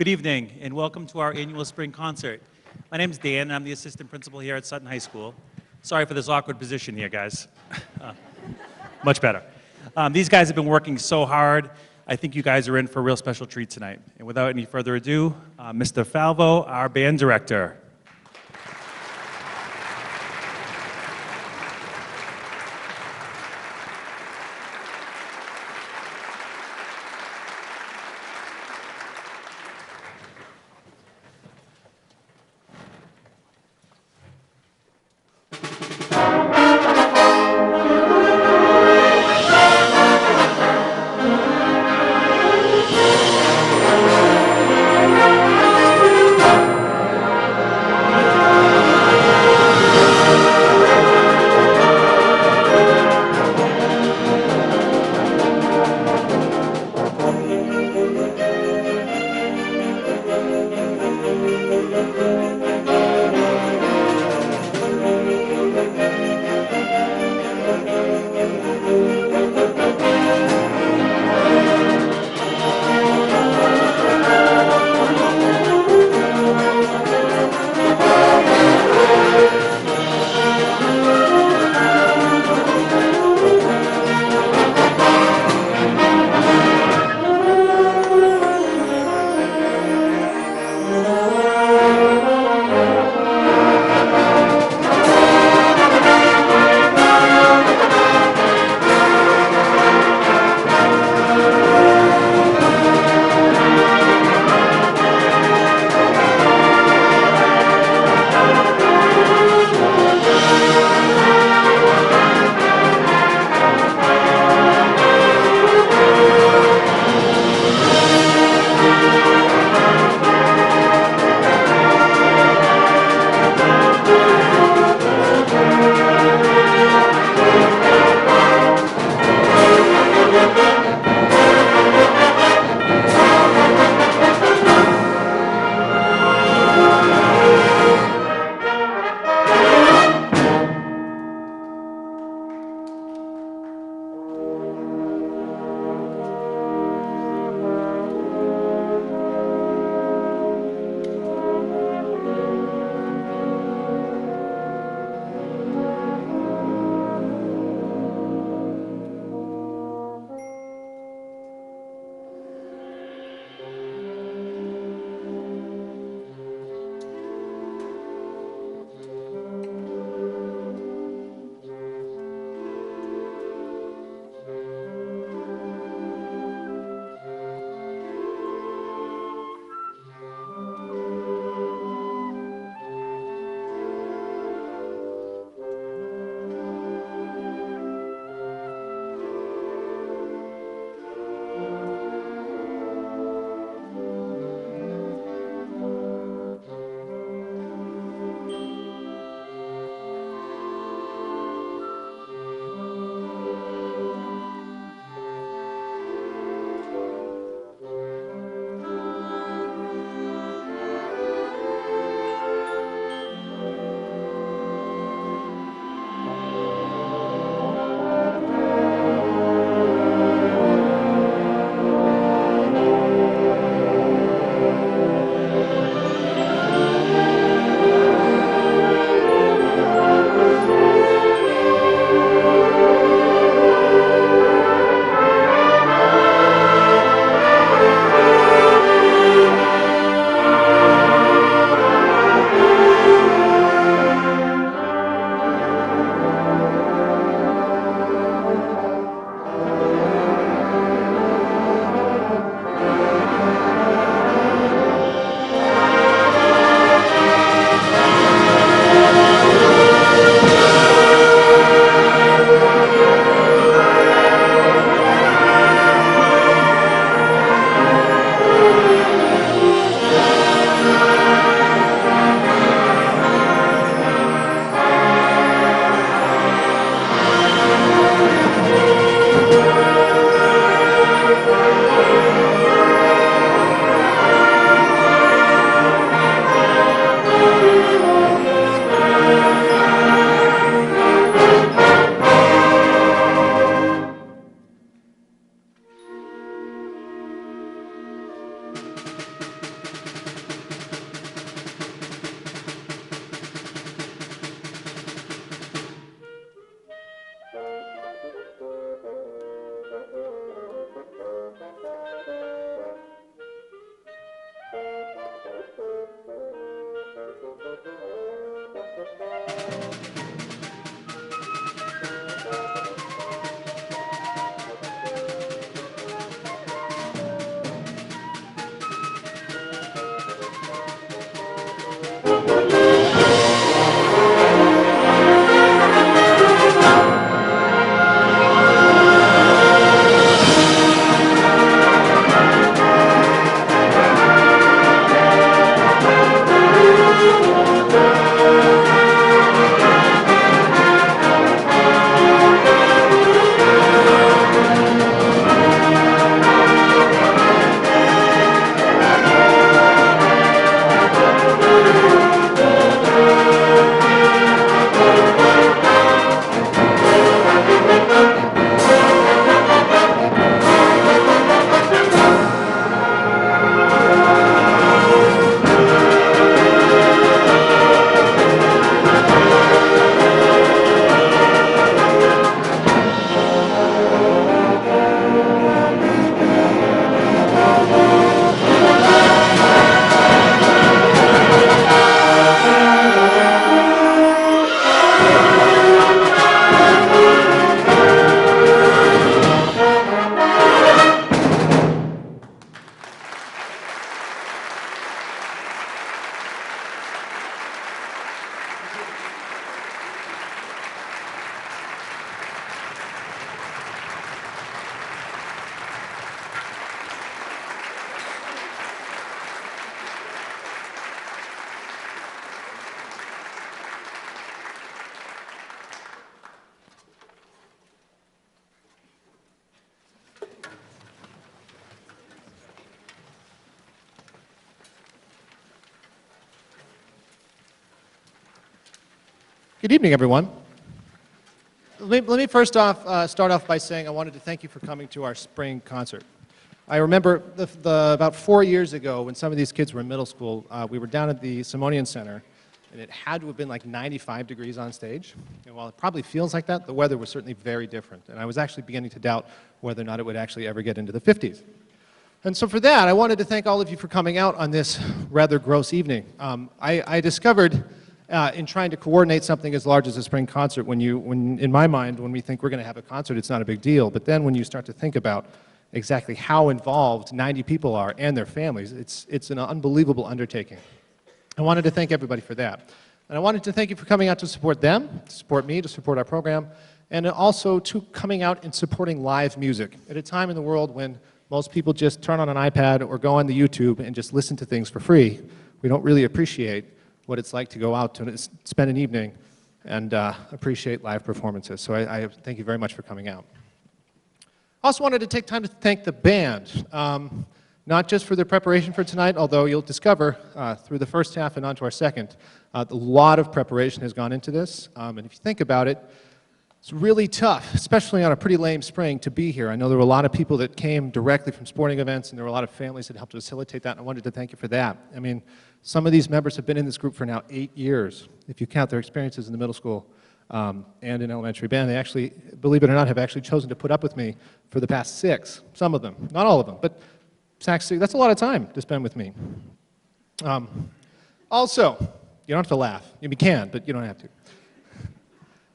Good evening, and welcome to our annual spring concert. My name is Dan, and I'm the assistant principal here at Sutton High School. Sorry for this awkward position here, guys. Much better. These guys have been working so hard. I think you guys are in for a real special treat tonight. And without any further ado, Mr. Falvo, our band director. Good evening, everyone. Let me first off start off by saying I wanted to thank you for coming to our spring concert. I remember about 4 years ago when some of these kids were in middle school, we were down at the Simonian Center, and it had to have been like 95 degrees on stage. And while it probably feels like that, the weather was certainly very different. And I was actually beginning to doubt whether or not it would actually ever get into the 50s. And so for that, I wanted to thank all of you for coming out on this rather gross evening. I discovered in trying to coordinate something as large as a spring concert, in my mind, when we think we're going to have a concert, it's not a big deal. But then when you start to think about exactly how involved 90 people are and their families, it's an unbelievable undertaking. I wanted to thank everybody for that. And I wanted to thank you for coming out to support them, to support me, to support our program, and also to coming out and supporting live music at a time in the world when most people just turn on an iPad or go on the YouTube and just listen to things for free. We don't really appreciate what it's like to go out to spend an evening and appreciate live performances. So I thank you very much for coming out. I also wanted to take time to thank the band, not just for their preparation for tonight, although you'll discover through the first half and onto our second, a lot of preparation has gone into this. And if you think about it, it's really tough, especially on a pretty lame spring, to be here. I know there were a lot of people that came directly from sporting events, and there were a lot of families that helped facilitate that, and I wanted to thank you for that. I mean, some of these members have been in this group for now 8 years, if you count their experiences in the middle school and in elementary band. They actually, believe it or not, have actually chosen to put up with me for the past 6, some of them, not all of them, but that's a lot of time to spend with me. Also, you don't have to laugh. You can, but you don't have to.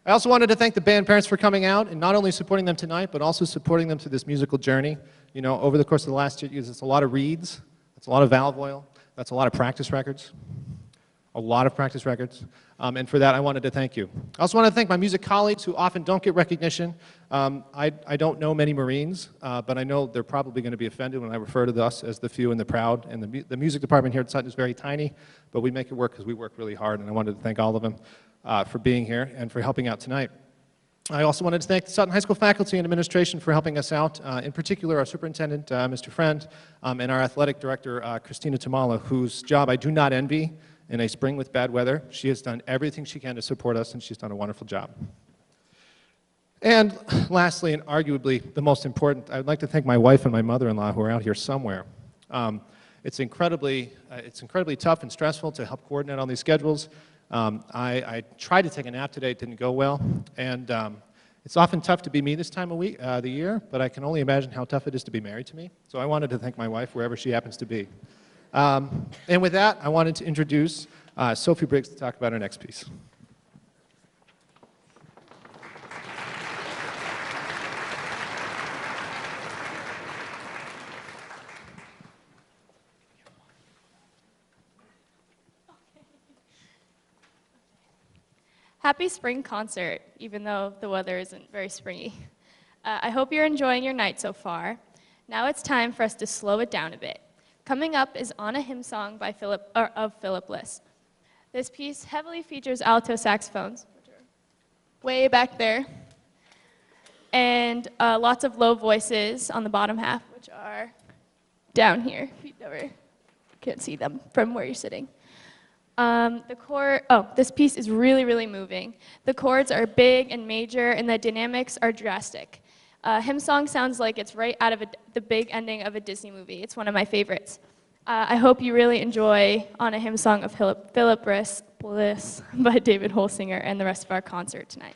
I also wanted to thank the band parents for coming out and not only supporting them tonight, but also supporting them through this musical journey. You know, over the course of the last 2 years, it's a lot of reeds, it's a lot of valve oil, that's a lot of practice records, a lot of practice records. And for that, I wanted to thank you. I also want to thank my music colleagues who often don't get recognition. I don't know many Marines, but I know they're probably going to be offended when I refer to us as the few and the proud. And the music department here at Sutton is very tiny, but we make it work because we work really hard, and I wanted to thank all of them for being here and for helping out tonight. I also wanted to thank the Sutton High School faculty and administration for helping us out, in particular our superintendent, Mr. Friend, and our athletic director, Christina Tamala, whose job I do not envy in a spring with bad weather. She has done everything she can to support us, and she's done a wonderful job. And lastly, and arguably the most important, I would like to thank my wife and my mother-in-law who are out here somewhere. It's incredibly tough and stressful to help coordinate all these schedules. I tried to take a nap today, it didn't go well, and it's often tough to be me this time of the year, but I can only imagine how tough it is to be married to me. So I wanted to thank my wife wherever she happens to be. And with that, I wanted to introduce Sophie Briggs to talk about our next piece. Happy spring concert, even though the weather isn't very springy. I hope you're enjoying your night so far. Now it's time for us to slow it down a bit. Coming up is On a Hymn Song by Philip Bliss. This piece heavily features alto saxophones, which are way back there, and lots of low voices on the bottom half, which are down here. If you never can't see them from where you're sitting. This piece is really, really moving. The chords are big and major, and the dynamics are drastic. Hymn song sounds like it's right out of the big ending of a Disney movie. It's one of my favorites. I hope you really enjoy On a Hymn Song of Philip Bliss by David Holsinger and the rest of our concert tonight.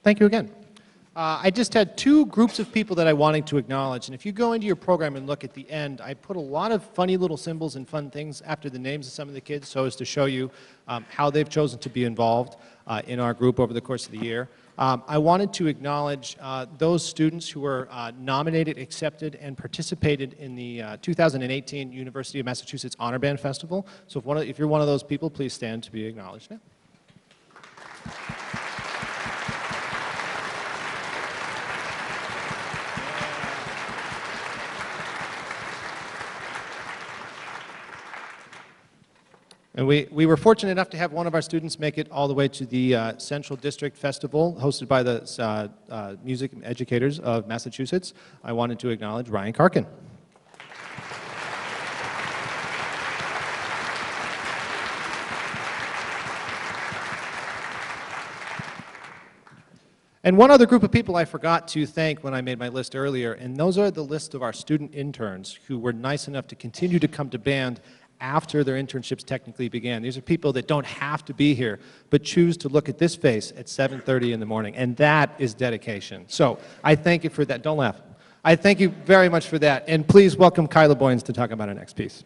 Thank you again. I just had two groups of people that I wanted to acknowledge, and if you go into your program and look at the end, I put a lot of funny little symbols and fun things after the names of some of the kids so as to show you how they've chosen to be involved in our group over the course of the year. I wanted to acknowledge those students who were nominated, accepted, and participated in the 2018 University of Massachusetts Honor Band Festival. So if you're one of those people, please stand to be acknowledged now. And we were fortunate enough to have one of our students make it all the way to the Central District Festival hosted by the music educators of Massachusetts. I wanted to acknowledge Ryan Karkin. And one other group of people I forgot to thank when I made my list earlier, and those are the list of our student interns who were nice enough to continue to come to band after their internships technically began. These are people that don't have to be here, but choose to look at this face at 7:30 in the morning, and that is dedication. So I thank you for that. Don't laugh. I thank you very much for that, and please welcome Kyla Boyens to talk about our next piece.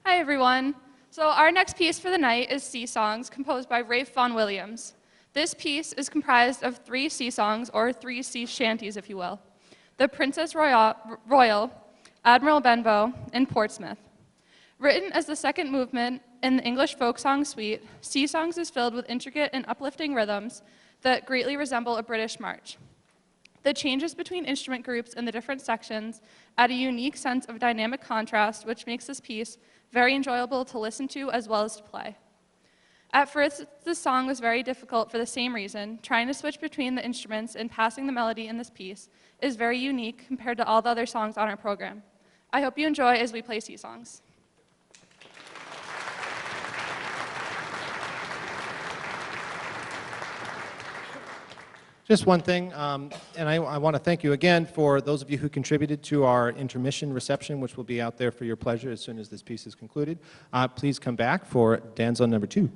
Hi, everyone. So our next piece for the night is Sea Songs, composed by Rafe Vaughan Williams. This piece is comprised of 3 sea songs, or 3 sea shanties, if you will. The Princess Royal, Admiral Benbow, and Portsmouth. Written as the second movement in the English folk song suite, Sea Songs is filled with intricate and uplifting rhythms that greatly resemble a British march. The changes between instrument groups in the different sections add a unique sense of dynamic contrast, which makes this piece very enjoyable to listen to as well as to play. At first, this song was very difficult for the same reason. Trying to switch between the instruments and passing the melody in this piece is very unique compared to all the other songs on our program. I hope you enjoy as we play Sea Songs. Just one thing, and I want to thank you again for those of you who contributed to our intermission reception, which will be out there for your pleasure as soon as this piece is concluded. Please come back for Danzo number 2.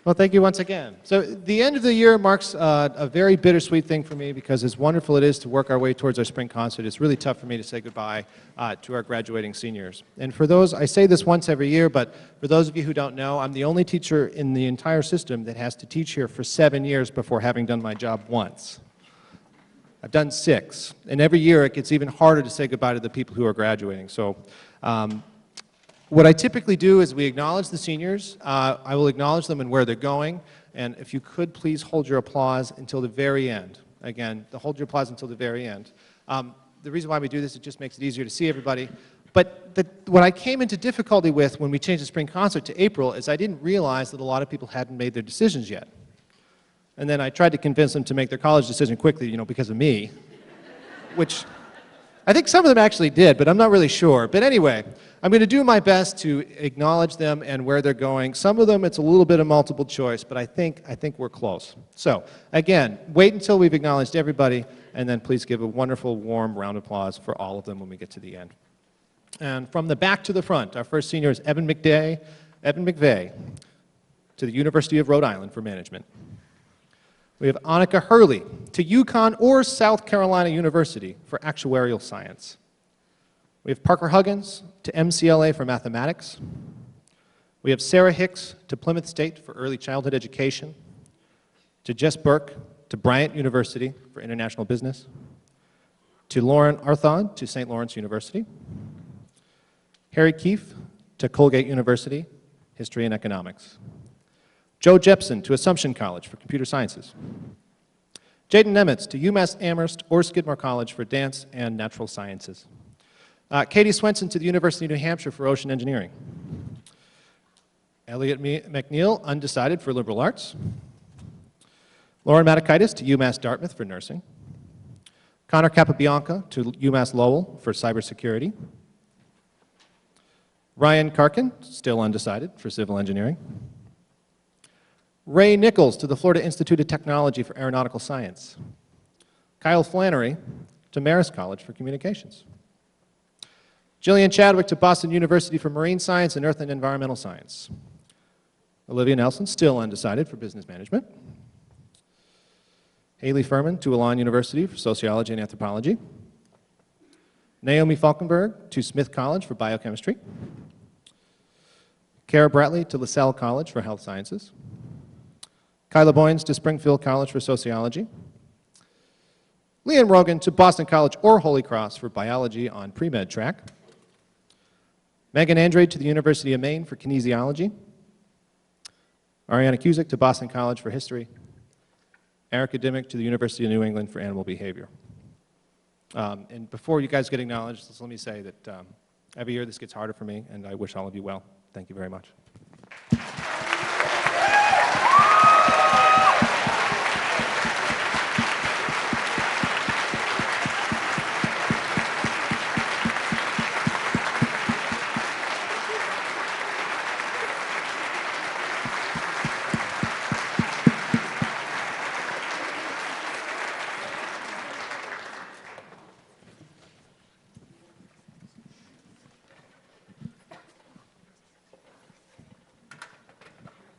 Well, thank you once again. So the end of the year marks a very bittersweet thing for me because as wonderful it is to work our way towards our spring concert, it's really tough for me to say goodbye to our graduating seniors. And for those, I say this once every year, but for those of you who don't know, I'm the only teacher in the entire system that has to teach here for 7 years before having done my job once. I've done 6, and every year it gets even harder to say goodbye to the people who are graduating. So what I typically do is we acknowledge the seniors. I will acknowledge them and where they're going, and if you could please hold your applause until the very end. Again, hold your applause until the very end. The reason why we do this, it just makes it easier to see everybody. But what I came into difficulty with when we changed the spring concert to April is I didn't realize that a lot of people hadn't made their decisions yet. And then I tried to convince them to make their college decision quickly, you know, because of me, which I think some of them actually did, but I'm not really sure. But anyway, I'm going to do my best to acknowledge them and where they're going. Some of them, it's a little bit of multiple choice, but I think we're close. So, again, wait until we've acknowledged everybody, and then please give a wonderful, warm round of applause for all of them when we get to the end. And from the back to the front, our first senior is Evan McVeigh to the University of Rhode Island for management. We have Annika Hurley to UConn or South Carolina University for actuarial science. We have Parker Huggins to MCLA for mathematics. We have Sarah Hicks to Plymouth State for early childhood education. To Jess Burke to Bryant University for international business. To Lauren Arthod to St. Lawrence University. Harry Keefe to Colgate University, history and economics. Joe Jepson to Assumption College for computer sciences. Jaden Nemitz to UMass Amherst or Skidmore College for dance and natural sciences. Katie Swenson to the University of New Hampshire for ocean engineering. Elliot McNeil, undecided for liberal arts. Lauren Matakaitis to UMass Dartmouth for nursing. Connor Capabianca to UMass Lowell for cybersecurity. Ryan Karkin, still undecided, for civil engineering. Ray Nichols to the Florida Institute of Technology for aeronautical science. Kyle Flannery to Marist College for communications. Jillian Chadwick to Boston University for marine science and earth and environmental science. Olivia Nelson, still undecided, for business management. Haley Furman to Elon University for sociology and anthropology. Naomi Falkenberg to Smith College for biochemistry. Kara Bratley to LaSalle College for health sciences. Kyla Boynes to Springfield College for sociology. Leanne Rogan to Boston College or Holy Cross for biology on pre-med track. Megan Andrade to the University of Maine for kinesiology. Ariana Cusick to Boston College for history. Erica Dimmick to the University of New England for animal behavior. And before you guys get acknowledged, just let me say that every year this gets harder for me, and I wish all of you well. Thank you very much.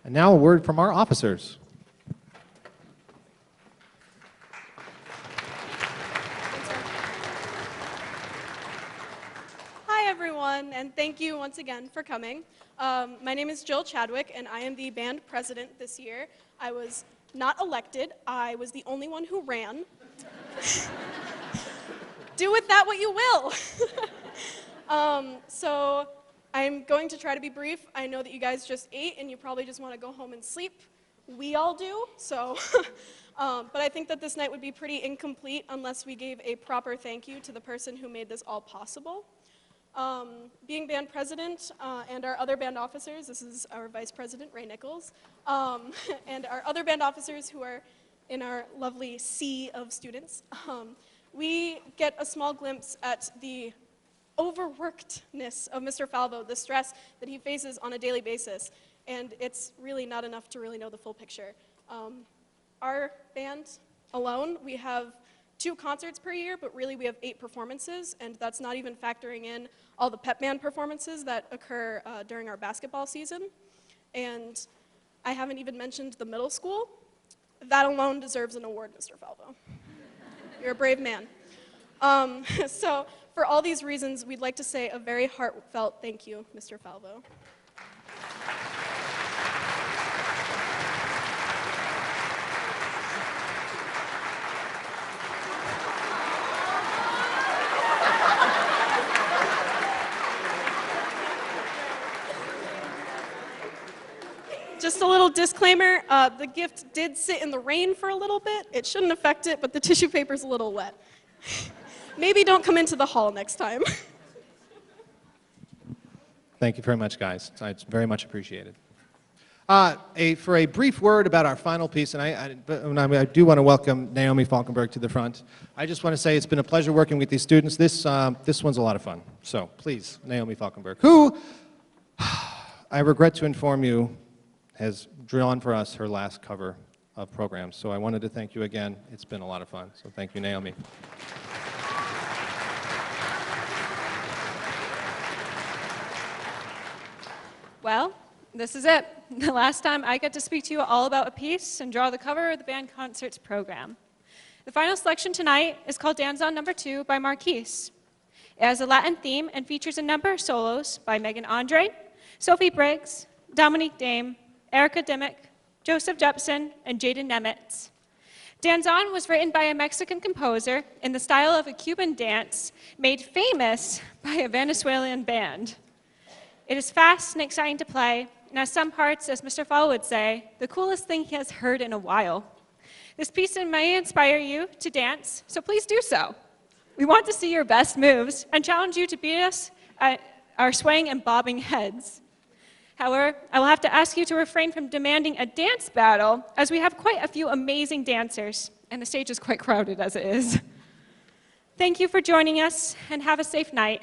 And now a word from our officers. Hi, everyone, and thank you once again for coming. My name is Jill Chadwick, and I am the band president this year. I was not elected. I was the only one who ran. Do with that what you will. So I'm going to try to be brief. I know that you guys just ate, and you probably just want to go home and sleep. We all do, so. But I think that this night would be pretty incomplete unless we gave a proper thank you to the person who made this all possible. Being band president and our other band officers, this is our vice president, Ray Nichols, and our other band officers who are in our lovely sea of students, we get a small glimpse at the overworkedness of Mr. Falvo, the stress that he faces on a daily basis, and it's really not enough to really know the full picture. Our band alone, we have 2 concerts per year, but really we have 8 performances, and that's not even factoring in all the pep band performances that occur during our basketball season. And I haven't even mentioned the middle school. That alone deserves an award, Mr. Falvo. You're a brave man. So for all these reasons, we'd like to say a very heartfelt thank you, Mr. Falvo. Just a little disclaimer, the gift did sit in the rain for a little bit. It shouldn't affect it, but the tissue paper's a little wet. Maybe don't come into the hall next time. Thank you very much, guys. It's very much appreciated. For a brief word about our final piece, and I do want to welcome Naomi Falkenberg to the front. I just want to say it's been a pleasure working with these students. This one's a lot of fun. So please, Naomi Falkenberg, who, I regret to inform you, has drawn for us her last cover of programs. So I wanted to thank you again. It's been a lot of fun. So thank you, Naomi. Well, this is it. The last time I get to speak to you all about a piece and draw the cover of the band concerts program. The final selection tonight is called Danzon No. 2 by Marquise. It has a Latin theme and features a number of solos by Megan Andre, Sophie Briggs, Dominique Dame, Erica Dimmick, Joseph Jepson, and Jaden Nemitz. Danzon was written by a Mexican composer in the style of a Cuban dance made famous by a Venezuelan band. It is fast and exciting to play, and has some parts, as Mr. Fall would say, the coolest thing he has heard in a while. This piece may inspire you to dance, so please do so. We want to see your best moves and challenge you to beat us at our swaying and bobbing heads. However, I will have to ask you to refrain from demanding a dance battle, as we have quite a few amazing dancers, and the stage is quite crowded as it is. Thank you for joining us, and have a safe night.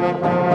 Thank you.